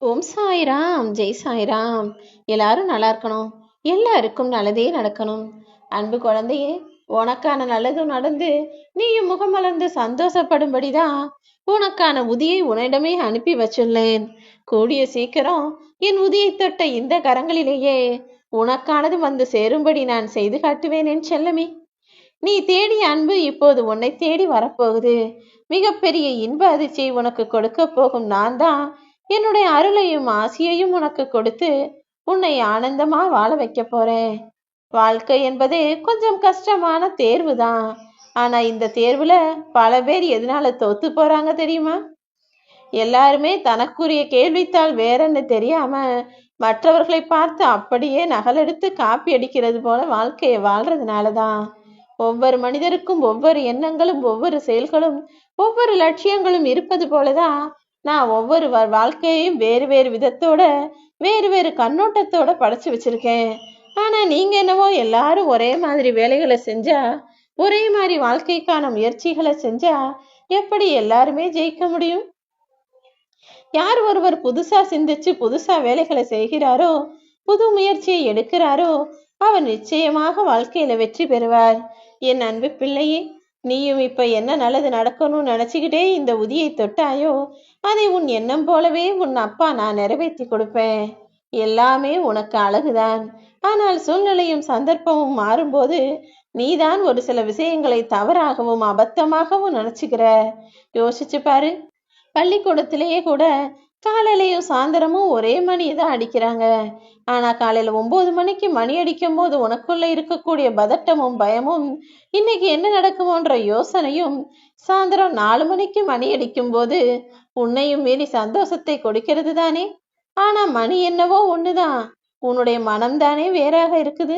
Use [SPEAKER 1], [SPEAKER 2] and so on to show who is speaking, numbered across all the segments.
[SPEAKER 1] ஓம் சாய்ராம், ஜெய் சாய்ராம். எல்லாரும் நல்லா இருக்கணும், எல்லாருக்கும் நல்லதே நடக்கணும். அன்பு குழந்தையே, உனக்கான நல்லதும் நடந்து நீயும் முகமலர்ந்து சந்தோஷப்படும்படிதான் உனக்கான உதியை உன்னிடமே அனுப்பி வச்சுள்ளேன். கூடிய சீக்கிரம் என் உதியை தொட்ட இந்த கரங்களிலேயே உனக்கானது வந்து சேரும்படி நான் செய்து காட்டுவேன் என் செல்லமே. நீ தேடிய அன்பு இப்போது உன்னை தேடி வரப்போகுது. மிகப்பெரிய இன்ப அதிர்ச்சியை உனக்கு கொடுக்க போகும் நான் தான் என்னுடைய அருளையும் ஆசியையும் உனக்கு கொடுத்து உன்னை ஆனந்தமா வாழ வைக்க போறேன். வாழ்க்கை என்பதே கொஞ்சம் கஷ்டமான தேர்வு தான். ஆனா இந்த தேர்வுல பல பேர் எதனால தோத்து போறாங்க தெரியுமா? எல்லாருமே தனக்குரிய கேள்வித்தாள் வேறன்னு தெரியாம மற்றவர்களை பார்த்து அப்படியே நகலெடுத்து காப்பி அடிக்கிறது போல வாழ்க்கையை வாழ்றதுனாலதான். ஒவ்வொரு மனிதருக்கும் ஒவ்வொரு எண்ணங்களும், ஒவ்வொரு செயல்களும், ஒவ்வொரு லட்சியங்களும் இருப்பது போலதான் நான் ஒவ்வொரு வாழ்க்கையையும் வேறு வேறு விதத்தோட, வேறு வேறு கண்ணோட்டத்தோட படைச்சு வச்சிருக்கேன். ஆனா நீங்க என்னவோ எல்லாரும் ஒரே மாதிரி வேலைகளை செஞ்சா, ஒரே மாதிரி வாழ்க்கைக்கான முயற்சிகளை செஞ்சா எப்படி எல்லாருமே ஜெயிக்க முடியும்? யார் ஒருவர் புதுசா சிந்திச்சு புதுசா வேலைகளை செய்கிறாரோ, புது முயற்சியை எடுக்கிறாரோ, அவர் நிச்சயமாக வாழ்க்கையில வெற்றி பெறுவார். என் அன்பு பிள்ளையே, நீயும் இப்ப என்ன நல்லது நடக்கணும்னு நினைச்சுக்கிட்டே இந்த உதியை தொட்டாயோ, அதை உன் எண்ணம் போலவே உன் அப்பா நான் நிறைவேற்றி கொடுப்பேன். எல்லாமே உனக்கு அழகுதான். ஆனால் சூழ்நிலையும் சந்தர்ப்பமும் மாறும்போது நீதான் ஒரு சில விஷயங்களை தவறாகவும் அபத்தமாகவும் நினைச்சுக்கிற. யோசிச்சு பாரு. பள்ளிக்கூடத்திலேயே கூட காலையிலையும் சாயந்தரமும் ஒரே மணியை தான் அடிக்கிறாங்க. ஆனா காலையில 9 மணிக்கு மணி அடிக்கும் போது உனக்குள்ள இருக்கக்கூடிய பதட்டமும் பயமும், இன்னைக்கு என்ன நடக்குமோன்ற யோசனையும், சாயந்தரம் 4 மணிக்கு மணி அடிக்கும் போது உன்னையும் மீறி சந்தோஷத்தை கொடுக்கிறது தானே. ஆனா மணி என்னவோ ஒண்ணுதான், உன்னுடைய மனம்தானே வேறாக இருக்குது.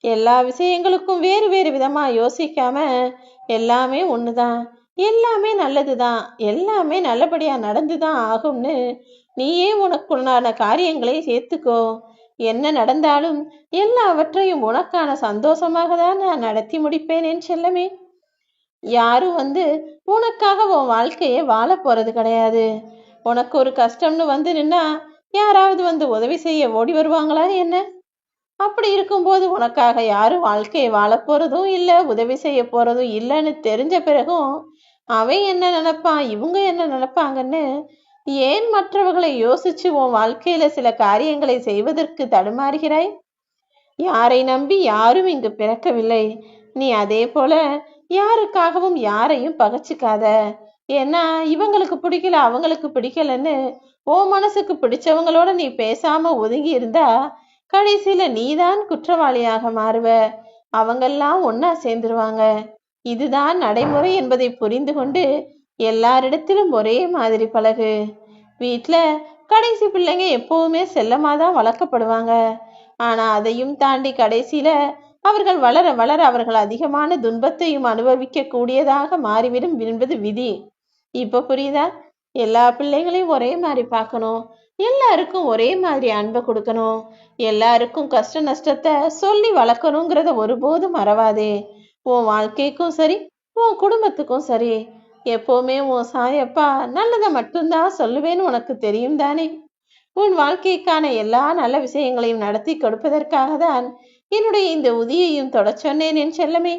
[SPEAKER 1] எல்லா விஷயங்களுக்கும் வேறு வேறு விதமா யோசிக்காம எல்லாமே ஒண்ணுதான், எல்லாமே நல்லதுதான், எல்லாமே நல்லபடியா நடந்துதான் ஆகும்னு நீயே உனக்குள்ளான காரியங்களை சேர்த்துக்கோ. என்ன நடந்தாலும் எல்லாவற்றையும் உனக்கான சந்தோஷமாக தான் நான் நடத்தி முடிப்பேன் என் செல்லமே. யாரும் உனக்காக உன் வாழ்க்கையை வாழ போறது கிடையாது. உனக்கு ஒரு கஷ்டம்னு நின்னா யாராவது உதவி செய்ய ஓடி வருவாங்களா என்ன? அப்படி இருக்கும்போது உனக்காக யாரும் வாழ்க்கையை வாழ போறதும் இல்லை, உதவி செய்ய போறதும் இல்லைன்னு தெரிஞ்ச பிறகும் அவன் என்ன நினைப்பான், இவங்க என்ன நினைப்பாங்கன்னு ஏன் மற்றவர்களை யோசிச்சு உன் வாழ்க்கையில சில காரியங்களை செய்வதற்கு தடுமாறுகிறாய்? யாரை நம்பி யாரும் இங்கு பிறக்கவில்லை. நீ அதே போல யாருக்காகவும் யாரையும் பகைச்சிக்காத. ஏன்னா இவங்களுக்கு பிடிக்கல அவங்களுக்கு பிடிக்கலன்னு உன் மனசுக்கு பிடிச்சவங்களோட நீ பேசாம ஒதுங்கி இருந்தா கடைசியில நீதான் குற்றவாளியாக மாறுவ. அவங்கெல்லாம் ஒன்னா சேர்ந்துருவாங்க. இதுதான் நடைமுறை என்பதை புரிந்து கொண்டு எல்லாரிடத்திலும் ஒரே மாதிரி பழகு. வீட்டுல கடைசி பிள்ளைங்க எப்பவுமே செல்லமாதான் வளர்க்கப்படுவாங்க. ஆனா அதையும் தாண்டி கடைசியில அவர்கள் வளர வளர அவர்கள் அதிகமான துன்பத்தையும் அனுபவிக்க கூடியதாக மாறிவிடும் என்பது விதி. இப்ப புரியுதா? எல்லா பிள்ளைகளையும் ஒரே மாதிரி பார்க்கணும், எல்லாருக்கும் ஒரே மாதிரி அன்பை கொடுக்கணும், எல்லாருக்கும் கஷ்ட நஷ்டத்தை சொல்லி வளர்க்கணுங்கிறத ஒருபோதும் மறவாதே. உன் வாழ்க்கைக்கும் சரி, உன் குடும்பத்துக்கும் சரி, எப்பவுமே உன் சாயப்பா நல்லதை மட்டும்தான் சொல்லுவேன்னு உனக்கு தெரியும் தானே. உன் வாழ்க்கைக்கான எல்லா நல்ல விஷயங்களையும் நடத்தி கொடுப்பதற்காக தான் என்னுடைய இந்த உதியையும் தொட சொன்னேன் என் செல்லமே.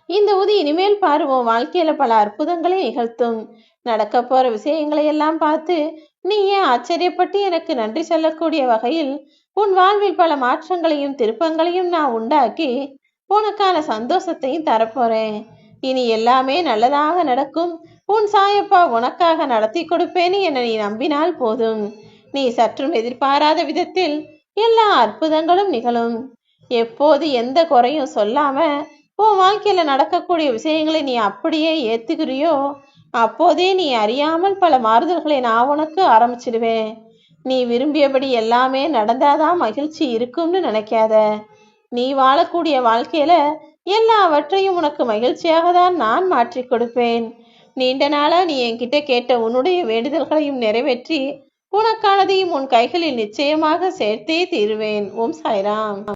[SPEAKER 1] இந்த உதி இனிமேல் பாரு உன் வாழ்க்கையில பல அற்புதங்களை நிகழ்த்தும். நடக்க போற விஷயங்களை எல்லாம் பார்த்து நீ ஏன் ஆச்சரியப்பட்டு எனக்கு நன்றி சொல்லக்கூடிய வகையில் உன் வாழ்வில் பல மாற்றங்களையும் திருப்பங்களையும் நான் உண்டாக்கி உனக்கான சந்தோஷத்தையும் தரப்போறேன். இனி எல்லாமே நல்லதாக நடக்கும். உன் சாயப்பா உனக்காக நடத்தி கொடுப்பேன்னு என்னை நீ நம்பினால் போதும். நீ சற்றும் எதிர்பாராத விதத்தில் எல்லா அற்புதங்களும் நிகழும். எப்போது எந்த குறையும் சொல்லாம உன் வாழ்க்கையில நடக்கக்கூடிய விஷயங்களை நீ அப்படியே ஏத்துக்கிறியோ, அப்போதே நீ அறியாமல் பல மாறுதல்களை நான் உனக்கு ஆரம்பிச்சிடுவேன். நீ விரும்பியபடி எல்லாமே நடந்தாதான் மகிழ்ச்சி இருக்கும்னு நினைக்காத. நீ வாழக்கூடிய வாழ்க்கையில எல்லாவற்றையும் உனக்கு மகிழ்ச்சியாக தான் நான் மாற்றி கொடுப்பேன். நீண்ட நாளா நீ என்கிட்ட கேட்ட உன்னுடைய வேண்டுதல்களையும் நிறைவேற்றி உனக்கானதையும் உன் கைகளில் நிச்சயமாக சேர்த்தே தீருவேன். ஓம் சாய்ராம்.